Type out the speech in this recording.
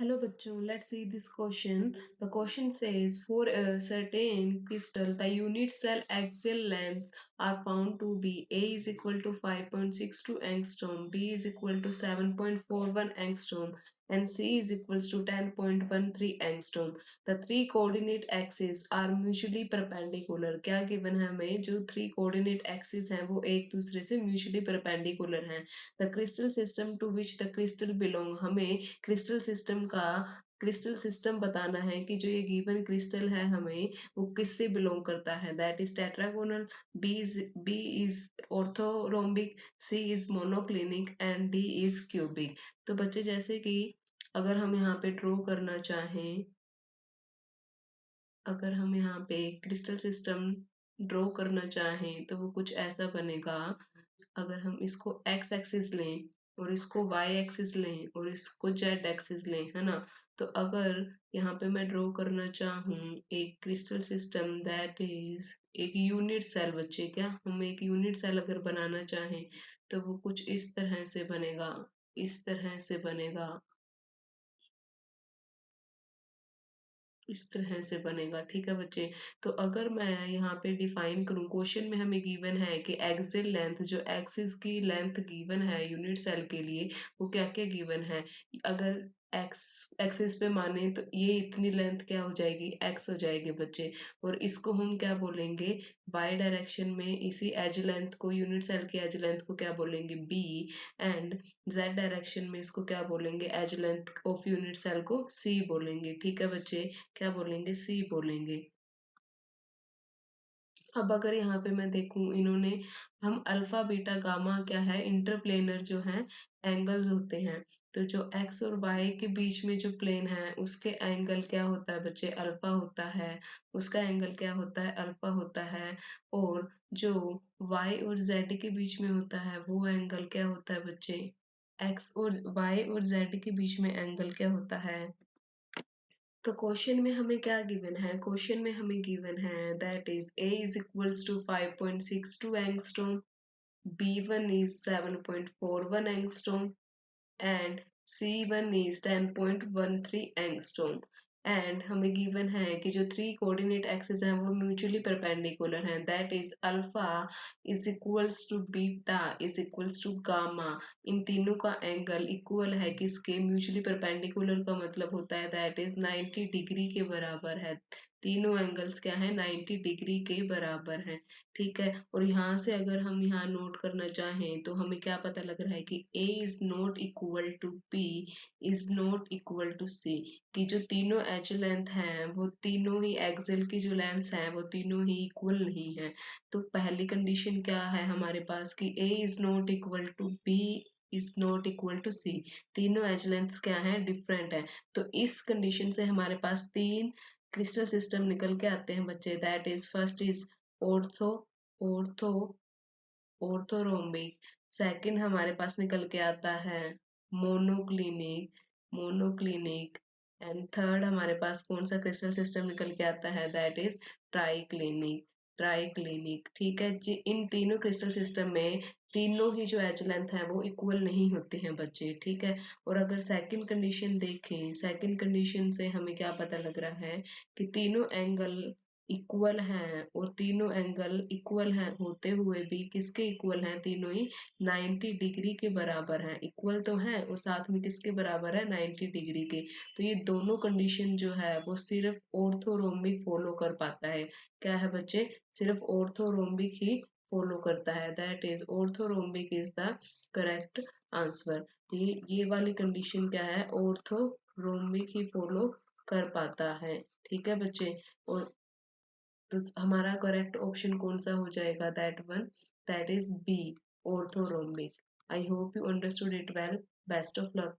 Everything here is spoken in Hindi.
Hello bachcho, let's see this question. The question says for a certain crystal, the unit cell axial lengths are found to be A is equal to 5.62 angstrom, B is equal to 7.41 angstrom, and C is equals to 10.13 angstrom. The three coordinate axes are mutually perpendicular. क्या given है हमें जो three coordinate axes हैं वो एक दूसरे से mutually perpendicular हैं. The crystal system to which the crystal belong, हमें क्रिस्टल सिस्टम बताना है कि जो ये गिवन क्रिस्टल है हमें वो किससे बिलोंग करता है. That is tetragonal, B is orthorhombic, C is monoclinic and D is cubic. तो बच्चे जैसे कि अगर हम यहाँ पे ड्रॉ करना चाहें, अगर हम यहाँ पे क्रिस्टल सिस्टम ड्रॉ करना चाहें तो वो कुछ ऐसा बनेगा. अगर हम इसको x एक्सिस लें और इसको y एक्सिस लें और इसको z एक्सिस लें, है ना. तो अगर यहाँ पे मैं ड्रॉ करना चाहूँ एक क्रिस्टल सिस्टम दैट इज एक यूनिट सेल, बच्चे क्या हम एक यूनिट सेल अगर बनाना चाहें तो वो कुछ इस तरह से बनेगा, इस तरह से बनेगा, इस तरह से बनेगा. ठीक है बच्चे. तो अगर मैं यहाँ पे डिफाइन करूँ, क्वेश्चन में हमें गिवन है कि एक्सिल लेंथ, जो एक्सिस की लेंथ गिवन है यूनिट सेल के लिए, वो क्या क्या गिवन है. अगर एक्स एक्सिस पे माने तो ये इतनी लेंथ क्या हो जाएगी, एक्स हो जाएगी बच्चे. और इसको हम क्या बोलेंगे, बाय डायरेक्शन में इसी एज लेंथ को, यूनिट सेल की एज लेंथ को क्या बोलेंगे, बी. एंड जेड डायरेक्शन में इसको क्या बोलेंगे, edge length of unit cell को सी बोलेंगे. ठीक है बच्चे, क्या बोलेंगे, सी बोलेंगे. अब अगर यहाँ पे मैं देखूं, इन्होंने हम अल्फा बीटा गामा क्या है, इंटरप्लेनर जो है एंगल्स होते हैं. तो जो एक्स और वाई के बीच में जो प्लेन है उसके एंगल क्या होता है बच्चे, अल्फा होता है. उसका एंगल क्या होता है, अल्फा होता है. और जो वाई और जेड के बीच में होता है वो एंगल क्या होता है बच्चे, एक्स और वाई और जेड के बीच में एंगल क्या होता है. तो क्वेश्चन में हमें क्या गिवन है, क्वेश्चन में हमें गिवन है that is a is equals to 5.62 angstrom, B1 is 7.41 angstrom, and C1 is 10.13 angstrom. And हमें गिवन है कि जो थ्री कोऑर्डिनेट एक्सिस हैं वो म्यूचुअली परपेंडिकुलर हैं. That is alpha is equals to beta is equals to gamma. इन तीनों का एंगल इक्वल है किसके, म्यूचुअली परपेंडिकुलर का मतलब होता है दैट इज 90 डिग्री के बराबर है. तीनों एंगल्स क्या है, 90 डिग्री के बराबर हैं. ठीक है. और यहाँ से अगर हम यहाँ नोट करना चाहें तो हमें क्या पता लग रहा है कि A is not equal to P is not equal to C. कि जो तीनों एज लेंथ हैं वो तीनों ही एक्सिल की जो लेंथ हैं वो तीनों ही इक्वल नहीं है. तो पहली कंडीशन क्या है हमारे पास कि A is not equal to B is not equal to C. तीनों एज लेंथ्स क्या हैं, डिफरेंट है. तो इस कंडीशन से हमारे पास तीन क्रिस्टल सिस्टम निकल के आते हैं बच्चे. That is first is ortho ortho orthorhombic. Second हमारे पास निकल के आता है मोनोक्लिनिक मोनोक्लिनिक. एंड थर्ड हमारे पास कौन सा क्रिस्टल सिस्टम निकल के आता है, दैट इज ट्राइक्लिनिक ट्राइक्लिनिक. ठीक है जी. इन तीनों क्रिस्टल सिस्टम में तीनों ही जो एज लेंथ है वो इक्वल नहीं होते हैं बच्चे. ठीक है. और अगर सेकंड कंडीशन देखें, सेकंड कंडीशन से हमें क्या पता लग रहा है कि तीनों एंगल इक्वल हैं. और तीनों एंगल इक्वल हैं होते हुए भी किसके इक्वल हैं, तीनों ही 90 डिग्री के बराबर हैं. इक्वल तो हैं और साथ में किसके बराबर है, 90 डिग्री के. तो ये दोनों कंडीशन जो है वो सिर्फ ऑर्थोरोम्बिक फॉलो कर पाता है. क्या है बच्चे, सिर्फ ऑर्थोरोम्बिक ही फॉलो करता है. That is orthorhombic is the correct answer. ये वाली कंडीशन क्या है, ऑर्थोरोम्बिक ही फॉलो कर पाता है. ठीक है बच्चे. और तो हमारा करेक्ट ऑप्शन कौन सा हो जाएगा, that one, that is B, orthorhombic. I hope you understood it well. Best of luck.